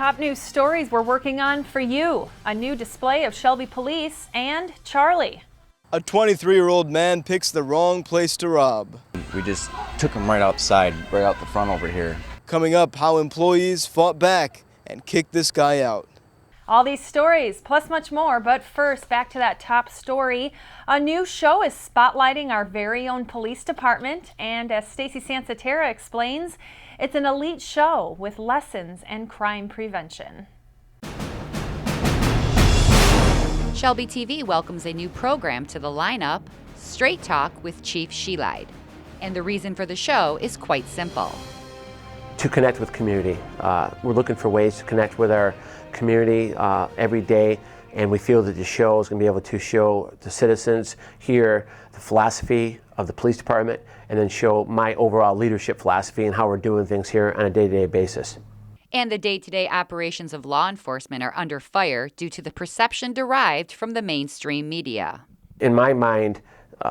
top news stories we're working on for you. A new display of Shelby Police and Charlie. A 23-year-old man picks the wrong place to rob. We just took him right outside, right out the front over here. Coming up, how employees fought back and kicked this guy out. All these stories, plus much more, but first, back to that top story. A new show is spotlighting our very own police department, and as Stacy Sansatera explains, it's an elite show with lessons and crime prevention. Shelby TV welcomes a new program to the lineup, Straight Talk with Chief Shelby. And the reason for the show is quite simple. To connect with community. We're looking for ways to connect with our community every day, and we feel that the show is going to be able to show the citizens here the philosophy of the police department, and then show my overall leadership philosophy and how we're doing things here on a day-to-day basis. And the day-to-day operations of law enforcement are under fire due to the perception derived from the mainstream media. In my mind,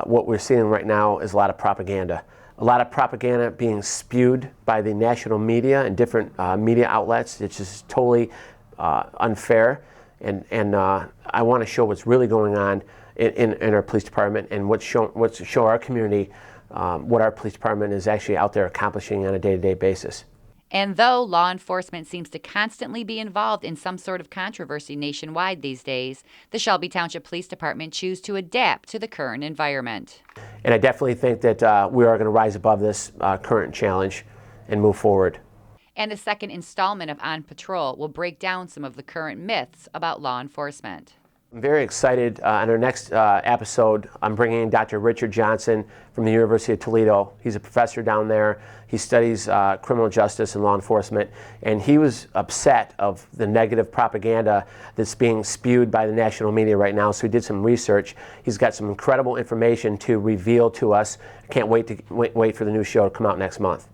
what we're seeing right now is a lot of propaganda. A lot of propaganda being spewed by the national media and different media outlets. It's just totally unfair, and I want to show what's really going on in our police department, and what's show our community what our police department is actually out there accomplishing on a day-to-day basis. And though law enforcement seems to constantly be involved in some sort of controversy nationwide these days, the Shelby Township Police Department choose to adapt to the current environment. And I definitely think that we are going to rise above this current challenge and move forward. And the second installment of On Patrol will break down some of the current myths about law enforcement. I'm very excited. On our next episode, I'm bringing in Dr. Richard Johnson from the University of Toledo. He's a professor down there. He studies criminal justice and law enforcement, and he was upset of the negative propaganda that's being spewed by the national media right now, so he did some research. He's got some incredible information to reveal to us. I can't wait for the new show to come out next month.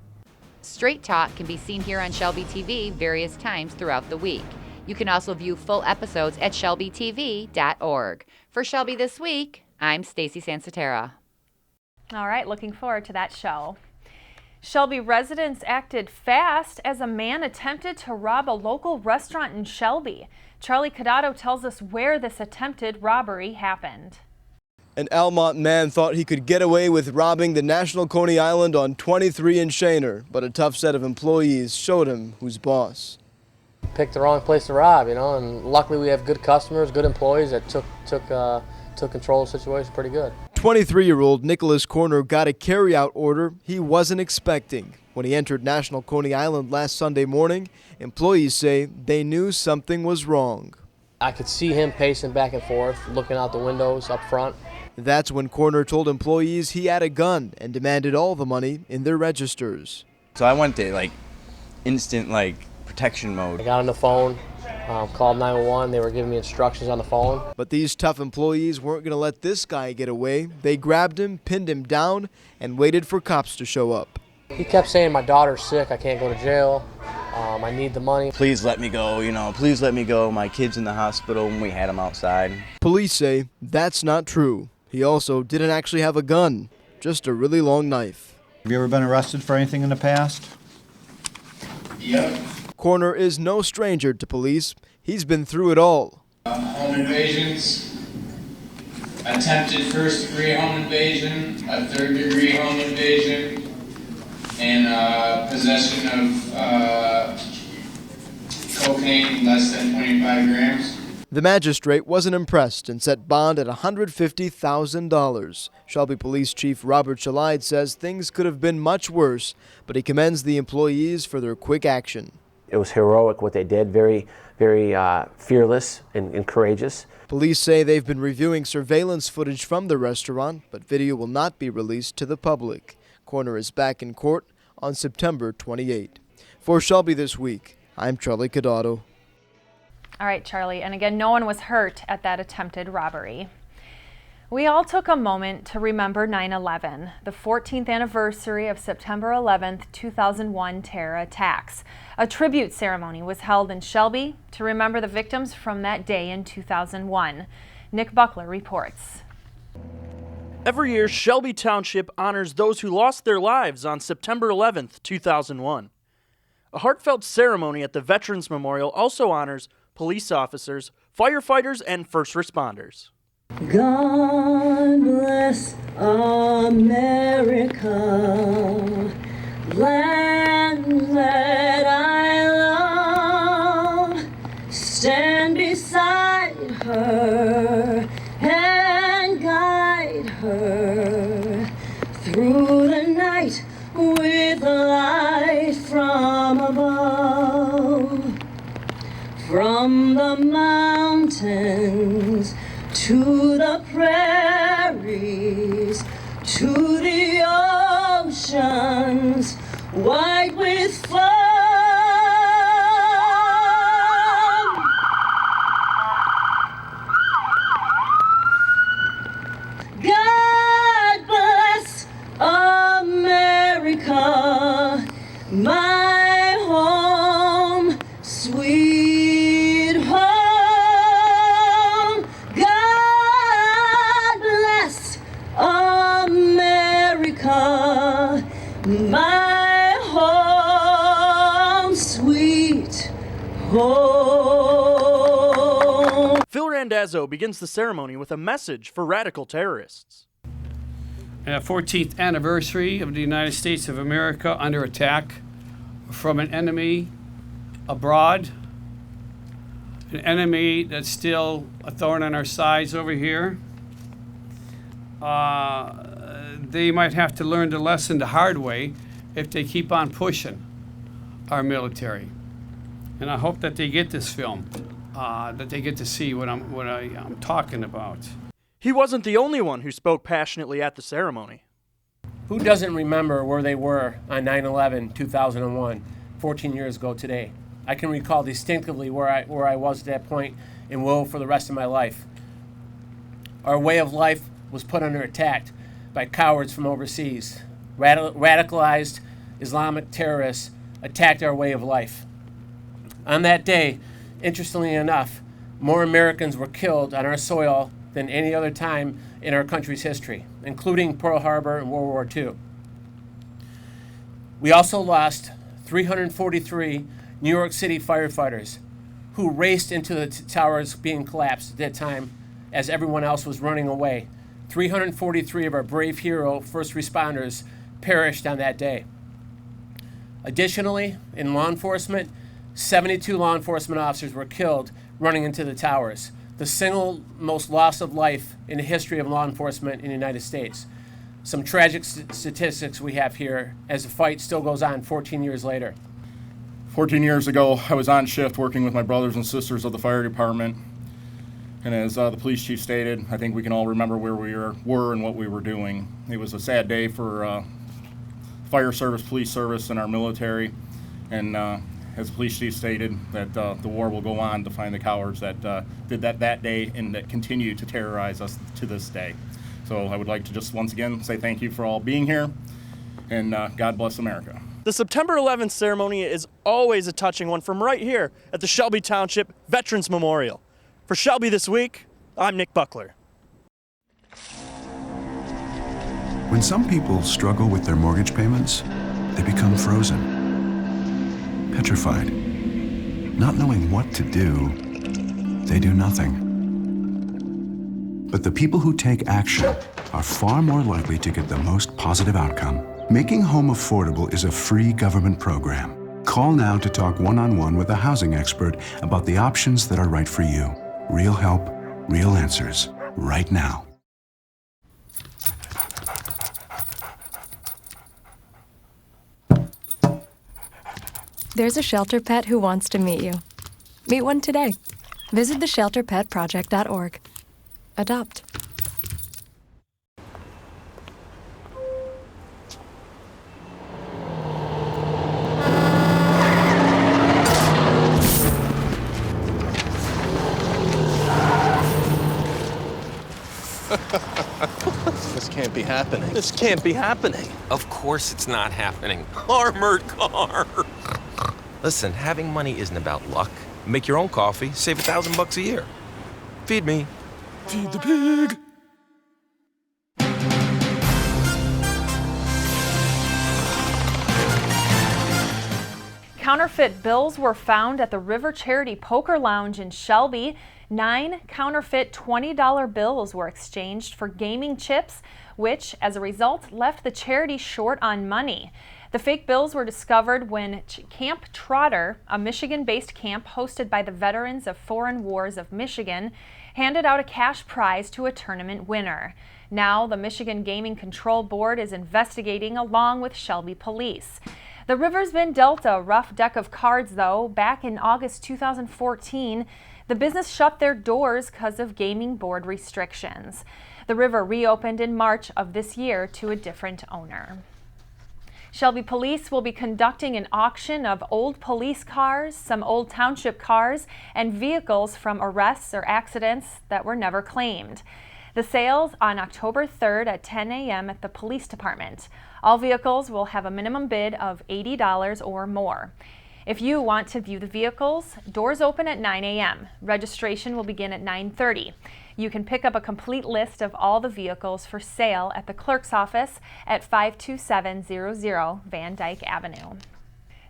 Straight Talk can be seen here on Shelby TV various times throughout the week. You can also view full episodes at shelbytv.org. For Shelby This Week, I'm Stacy Sansatera. All right, looking forward to that show. Shelby residents acted fast as a man attempted to rob a local restaurant in Shelby. Charlie Cadotto tells us where this attempted robbery happened. An Almont man thought he could get away with robbing the National Coney Island on 23 in Shaner, but a tough set of employees showed him who's boss. Picked the wrong place to rob, and luckily we have good customers, good employees that took control of the situation pretty good. 23-year-old Nicholas Corner got a carry-out order he wasn't expecting. When he entered National Coney Island last Sunday morning, employees say they knew something was wrong. I could see him pacing back and forth, looking out the windows up front. That's when Corner told employees he had a gun and demanded all the money in their registers. So I went to instant protection mode. I got on the phone, called 911. They were giving me instructions on the phone. But these tough employees weren't going to let this guy get away. They grabbed him, pinned him down, and waited for cops to show up. He kept saying, my daughter's sick, I can't go to jail, I need the money. Please let me go, please let me go. My kid's in the hospital, and we had him outside. Police say that's not true. He also didn't actually have a gun, just a really long knife. Have you ever been arrested for anything in the past? Yep. Corner is no stranger to police. He's been through it all. Home invasions, attempted first-degree home invasion, a third-degree home invasion, and possession of cocaine less than 25 grams. The magistrate wasn't impressed and set bond at $150,000. Shelby Police Chief Robert Shelby says things could have been much worse, but he commends the employees for their quick action. It was heroic what they did, very, very fearless and courageous. Police say they've been reviewing surveillance footage from the restaurant, but video will not be released to the public. Corner is back in court on September 28. For Shelby This Week, I'm Charlie Cadotto. All right, Charlie, and again, no one was hurt at that attempted robbery. We all took a moment to remember 9/11, the 14th anniversary of September 11th, 2001 terror attacks. A tribute ceremony was held in Shelby to remember the victims from that day in 2001. Nick Buckler reports. Every year, Shelby Township honors those who lost their lives on September 11th, 2001. A heartfelt ceremony at the Veterans Memorial also honors police officers, firefighters, and first responders. God bless America, land that I love. Stand beside her and guide her through the night with light from above. From the mountains to the prairies, to the oceans, white with foam. God bless America, my home, sweet home. God bless America, my home, sweet home. Phil Randazzo begins the ceremony with a message for radical terrorists. And the 14th anniversary of the United States of America under attack from an enemy abroad, an enemy that's still a thorn on our sides over here. They might have to learn the lesson the hard way if they keep on pushing our military. And I hope that they get this film, that they get to see what I'm talking about. He wasn't the only one who spoke passionately at the ceremony. Who doesn't remember where they were on 9/11/2001, 14 years ago today? I can recall distinctively where I was at that point and will for the rest of my life. Our way of life was put under attack by cowards from overseas. Radicalized Islamic terrorists attacked our way of life. On that day, interestingly enough, more Americans were killed on our soil than any other time in our country's history, including Pearl Harbor and World War II. We also lost 343 New York City firefighters who raced into the towers being collapsed at that time as everyone else was running away. 343 of our brave hero first responders perished on that day. Additionally, in law enforcement, 72 law enforcement officers were killed running into the towers, the single most loss of life in the history of law enforcement in the United States. Some tragic statistics we have here as the fight still goes on 14 years later. 14 years ago, I was on shift working with my brothers and sisters of the fire department. And as the police chief stated, I think we can all remember where we were and what we were doing. It was a sad day for fire service, police service, and our military. And as the police chief stated, that the war will go on to find the cowards that did that day and that continue to terrorize us to this day. So I would like to just once again say thank you for all being here, and God bless America. The September 11th ceremony is always a touching one from right here at the Shelby Township Veterans Memorial. For Shelby This Week, I'm Nick Buckler. When some people struggle with their mortgage payments, they become frozen, petrified. Not knowing what to do, they do nothing. But the people who take action are far more likely to get the most positive outcome. Making home affordable is a free government program. Call now to talk one-on-one with a housing expert about the options that are right for you. Real help, real answers, right now. There's a shelter pet who wants to meet you. Meet one today. Visit theshelterpetproject.org. Adopt. This can't be happening. This can't be happening. Of course it's not happening. Armored car. Listen, having money isn't about luck. Make your own coffee, save $1,000 a year. Feed me. Feed the pig. Counterfeit bills were found at the River Charity Poker Lounge in Shelby. 9 counterfeit $20 bills were exchanged for gaming chips, which, as a result, left the charity short on money. The fake bills were discovered when Camp Trotter, a Michigan-based camp hosted by the Veterans of Foreign Wars of Michigan, handed out a cash prize to a tournament winner. Now, the Michigan Gaming Control Board is investigating along with Shelby Police. The River's been dealt a rough deck of cards, though. Back in August 2014, the business shut their doors because of gaming board restrictions. The River reopened in March of this year to a different owner. Shelby Police will be conducting an auction of old police cars, some old township cars, and vehicles from arrests or accidents that were never claimed. The sales on October 3rd at 10 a.m. at the police department. All vehicles will have a minimum bid of $80 or more. If you want to view the vehicles, doors open at 9 a.m. Registration will begin at 9:30. You can pick up a complete list of all the vehicles for sale at the clerk's office at 52700 Van Dyke Avenue.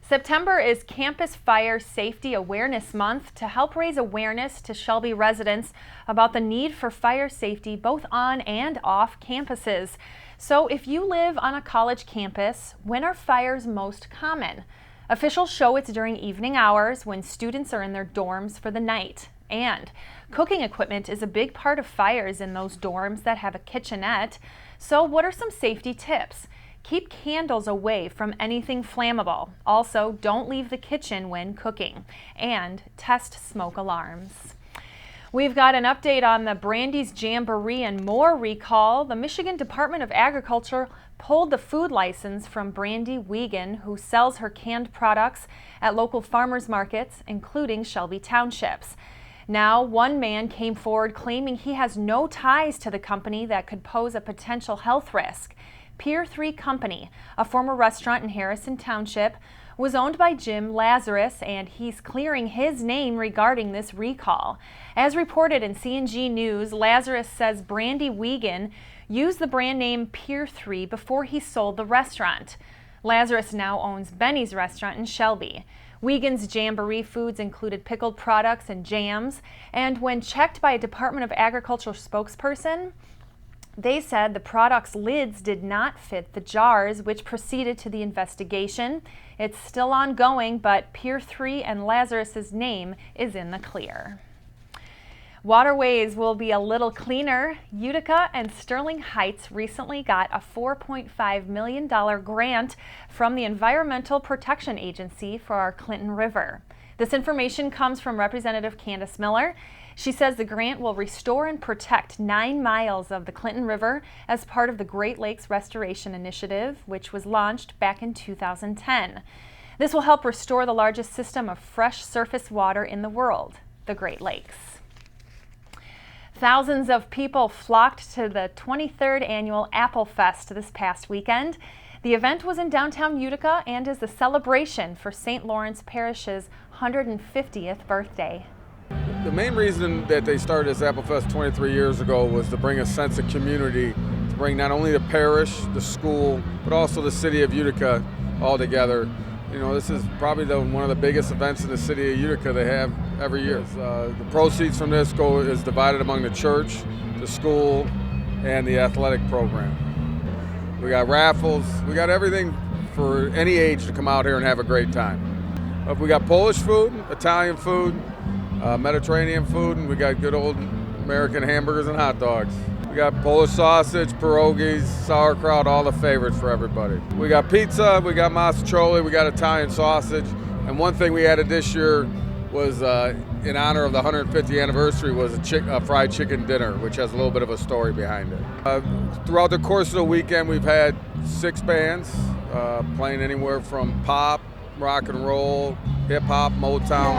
September is Campus Fire Safety Awareness Month to help raise awareness to Shelby residents about the need for fire safety both on and off campuses. So if you live on a college campus, when are fires most common? Officials show it's during evening hours when students are in their dorms for the night. And cooking equipment is a big part of fires in those dorms that have a kitchenette. So what are some safety tips? Keep candles away from anything flammable. Also, don't leave the kitchen when cooking. And test smoke alarms. We've got an update on the Brandy's Jamboree and more recall. The Michigan Department of Agriculture pulled the food license from Brandy Wiegand, who sells her canned products at local farmers markets, including Shelby Townships. Now, one man came forward claiming he has no ties to the company that could pose a potential health risk. Pier 3 Company, a former restaurant in Harrison Township, was owned by Jim Lazarus, and he's clearing his name regarding this recall. As reported in C&G News, Lazarus says Brandy Wiegand used the brand name Pier 3 before he sold the restaurant. Lazarus now owns Benny's restaurant in Shelby. Wiegand's Jamboree foods included pickled products and jams, and when checked by a Department of Agriculture spokesperson, they said the product's lids did not fit the jars, which proceeded to the investigation. It's still ongoing, but Pier 3 and Lazarus's name is in the clear. Waterways will be a little cleaner. Utica and Sterling Heights recently got a $4.5 million grant from the Environmental Protection Agency for our Clinton River. This information comes from Representative Candace Miller. She says the grant will restore and protect 9 miles of the Clinton River as part of the Great Lakes Restoration Initiative, which was launched back in 2010. This will help restore the largest system of fresh surface water in the world, the Great Lakes. Thousands of people flocked to the 23rd annual Apple Fest this past weekend. The event was in downtown Utica and is a celebration for St. Lawrence Parish's 150th birthday. The main reason that they started this Apple Fest 23 years ago was to bring a sense of community, to bring not only the parish, the school, but also the city of Utica all together. You know, this is probably one of the biggest events in the city of Utica they have every year. The proceeds from this is divided among the church, the school, and the athletic program. We got raffles, we got everything for any age to come out here and have a great time. We got Polish food, Italian food, Mediterranean food, and we got good old American hamburgers and hot dogs. We got Polish sausage, pierogies, sauerkraut, all the favorites for everybody. We got pizza, we got mazzaroli, we got Italian sausage, and one thing we added this year was in honor of the 150th anniversary was a fried chicken dinner, which has a little bit of a story behind it. Throughout the course of the weekend, we've had 6 bands playing anywhere from pop, rock and roll, hip hop, Motown.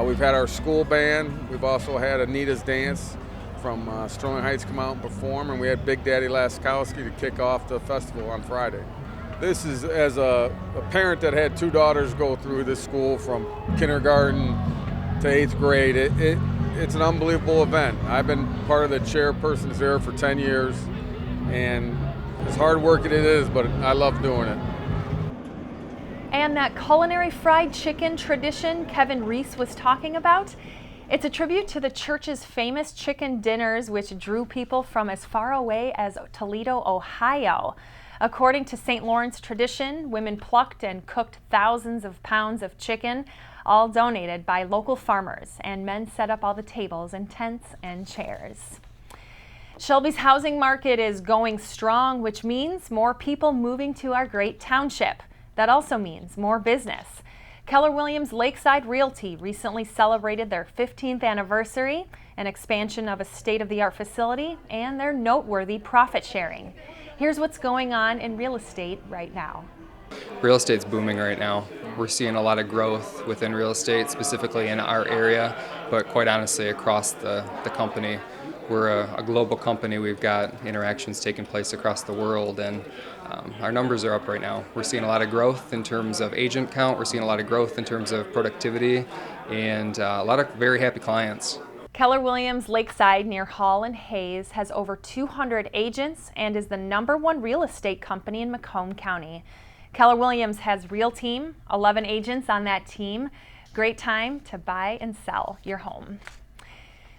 We've had our school band. We've also had Anita's Dance from Sterling Heights come out and perform, and we had Big Daddy Laskowski to kick off the festival on Friday. This is as a parent that had 2 daughters go through this school from kindergarten to 8th grade. It's an unbelievable event. I've been part of the chairpersons there for 10 years, and as hard work it is, but I love doing it. And that culinary fried chicken tradition Kevin Reese was talking about, it's a tribute to the church's famous chicken dinners, which drew people from as far away as Toledo, Ohio. According to St. Lawrence tradition, women plucked and cooked thousands of pounds of chicken, all donated by local farmers, and men set up all the tables and tents and chairs. Shelby's housing market is going strong, which means more people moving to our great township. That also means more business. Keller Williams Lakeside Realty recently celebrated their 15th anniversary, an expansion of a state-of-the-art facility, and their noteworthy profit sharing. Here's what's going on in real estate right now. Real estate's booming right now. We're seeing a lot of growth within real estate, specifically in our area, but quite honestly across the company. We're a global company. We've got interactions taking place across the world, and our numbers are up right now. We're seeing a lot of growth in terms of agent count. We're seeing a lot of growth in terms of productivity, and a lot of very happy clients. Keller Williams Lakeside near Hall and Hayes has over 200 agents and is the #1 real estate company in Macomb County. Keller Williams has Real Team, 11 agents on that team. Great time to buy and sell your home.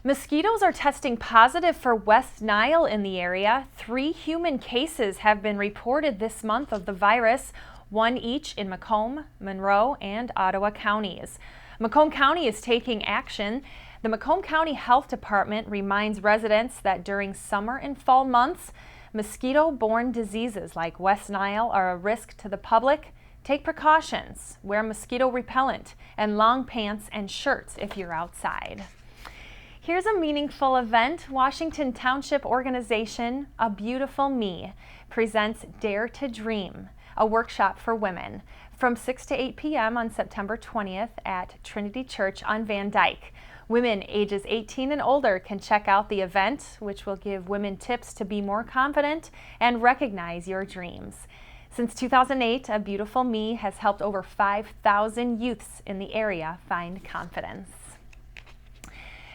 Mosquitoes are testing positive for West Nile in the area. 3 human cases have been reported this month of the virus, 1 each in Macomb, Monroe, and Ottawa counties. Macomb County is taking action. The Macomb County Health Department reminds residents that during summer and fall months, mosquito-borne diseases like West Nile are a risk to the public. Take precautions, wear mosquito repellent, and long pants and shirts if you're outside. Here's a meaningful event. Washington Township organization A Beautiful Me presents Dare to Dream, a workshop for women, from 6 to 8 p.m. on September 20th at Trinity Church on Van Dyke. Women ages 18 and older can check out the event, which will give women tips to be more confident and recognize your dreams. Since 2008, A Beautiful Me has helped over 5,000 youths in the area find confidence.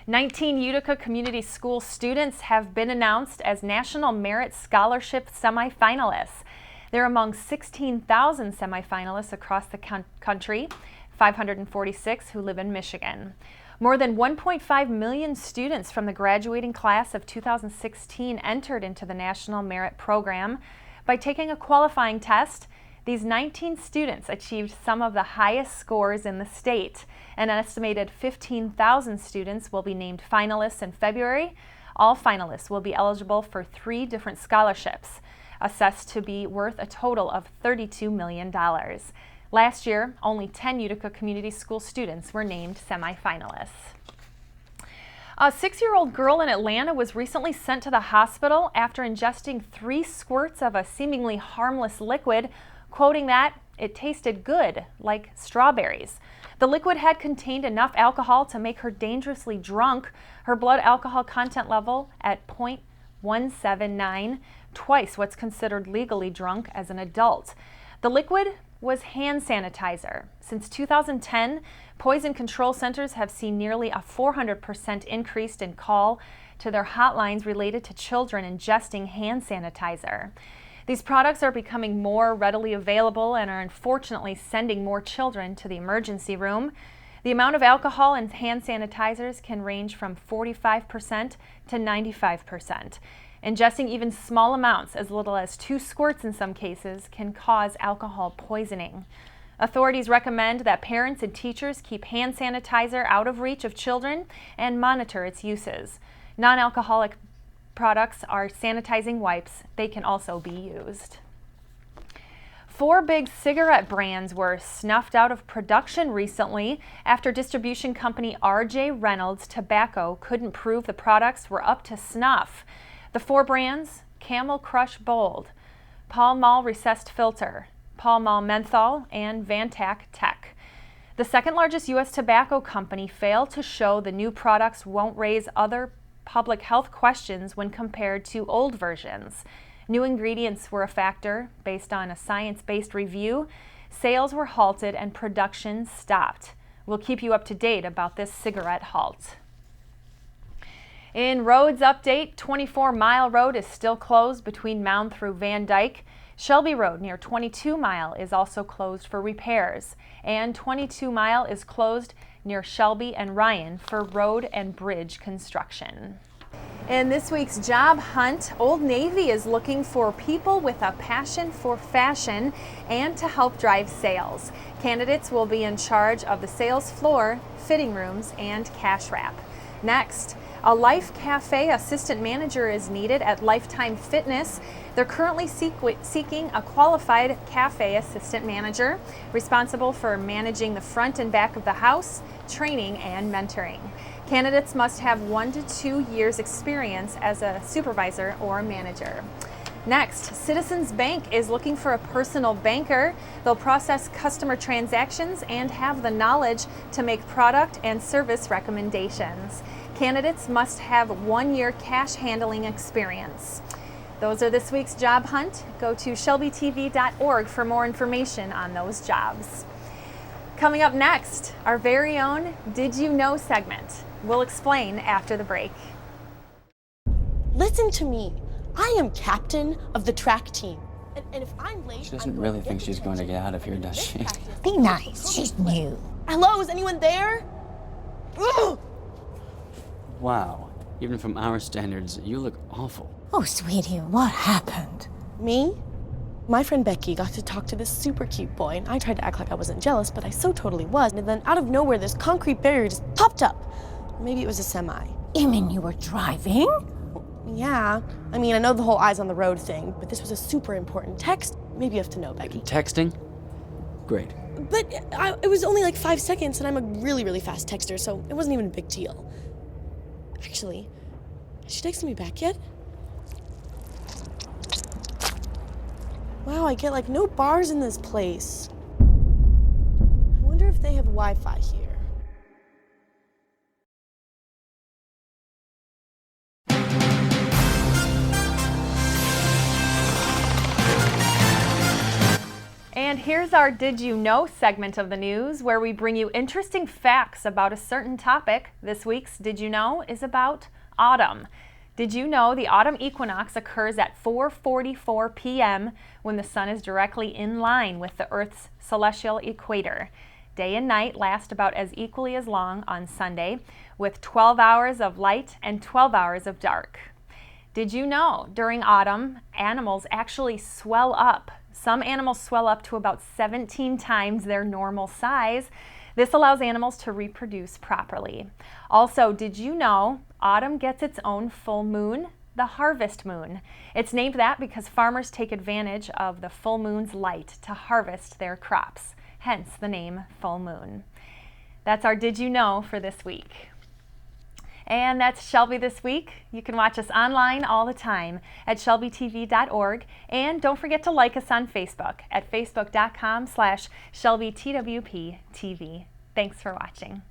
19 Utica Community School students have been announced as National Merit Scholarship semifinalists. They're among 16,000 semifinalists across the country, 546 who live in Michigan. More than 1.5 million students from the graduating class of 2016 entered into the National Merit Program. By taking a qualifying test, these 19 students achieved some of the highest scores in the state. An estimated 15,000 students will be named finalists in February. All finalists will be eligible for 3 different scholarships, assessed to be worth a total of $32 million. Last year, only 10 Utica Community School students were named semifinalists. A 6-year-old girl in Atlanta was recently sent to the hospital after ingesting 3 squirts of a seemingly harmless liquid, quoting that it tasted good, like strawberries. The liquid had contained enough alcohol to make her dangerously drunk. Her blood alcohol content level at 0.179, twice what's considered legally drunk as an adult. The liquid was hand sanitizer. Since 2010, poison control centers have seen nearly a 400% increase in call to their hotlines related to children ingesting hand sanitizer. These products are becoming more readily available and are unfortunately sending more children to the emergency room. The amount of alcohol in hand sanitizers can range from 45% to 95%. Ingesting even small amounts, as little as 2 squirts in some cases, can cause alcohol poisoning. Authorities recommend that parents and teachers keep hand sanitizer out of reach of children and monitor its uses. Non-alcoholic products are sanitizing wipes. They can also be used. 4 big cigarette brands were snuffed out of production recently after distribution company R.J. Reynolds Tobacco couldn't prove the products were up to snuff. The 4 brands: Camel Crush Bold, Pall Mall Recessed Filter, Pall Mall Menthol, and Vantac Tech. The second largest U.S. tobacco company failed to show the new products won't raise other public health questions when compared to old versions. New ingredients were a factor. Based on a science-based review, sales were halted and production stopped. We'll keep you up to date about this cigarette halt. In roads update, 24-mile road is still closed between Mound through Van Dyke. Shelby Road near 22 Mile is also closed for repairs, and 22 Mile is closed near Shelby and Ryan for road and bridge construction. In this week's job hunt, Old Navy is looking for people with a passion for fashion and to help drive sales. Candidates will be in charge of the sales floor, fitting rooms, and cash wrap. Next, a Life Cafe assistant manager is needed at Lifetime Fitness. They're currently seeking a qualified cafe assistant manager responsible for managing the front and back of the house, training, and mentoring. Candidates must have 1 to 2 years experience as a supervisor or manager. Next, Citizens Bank is looking for a personal banker. They'll process customer transactions and have the knowledge to make product and service recommendations. Candidates must have 1 year cash handling experience. Those are this week's job hunt. Go to shelbytv.org for more information on those jobs. Coming up next, our very own Did You Know segment. We'll explain after the break. Listen to me. I am captain of the track team. And if I'm late, She doesn't really think she's going to get out of here, does she? be nice. She's new. Hello, is anyone there? Ugh! Wow. Even from our standards, you look awful. Oh, sweetie, what happened? Me? My friend Becky got to talk to this super cute boy, and I tried to act like I wasn't jealous, but I so totally was. And then out of nowhere, this concrete barrier just popped up. Maybe it was a semi. You mean you were driving? Yeah. I mean, I know the whole eyes on the road thing, but this was a super important text. Maybe you have to know, Becky. Texting? Great. But it was only like 5 seconds, and I'm a really, really fast texter, so it wasn't even a big deal. Actually, has she texted me back yet? Wow, I get like no bars in this place. I wonder if they have Wi-Fi here. And here's our Did You Know segment of the news, where we bring you interesting facts about a certain topic. This week's Did You Know is about autumn. Did you know the autumn equinox occurs at 4:44 p.m. when the sun is directly in line with the Earth's celestial equator? Day and night last about as equally as long on Sunday, with 12 hours of light and 12 hours of dark. Did you know during autumn, animals actually swell up? Some animals swell up to about 17 times their normal size. This allows animals to reproduce properly. Also, did you know autumn gets its own full moon, the harvest moon? It's named that because farmers take advantage of the full moon's light to harvest their crops, hence the name full moon. That's our Did You Know for this week. And that's Shelby This Week. You can watch us online all the time at shelbytv.org. And don't forget to like us on Facebook at facebook.com/ShelbyTWPTV. Thanks for watching.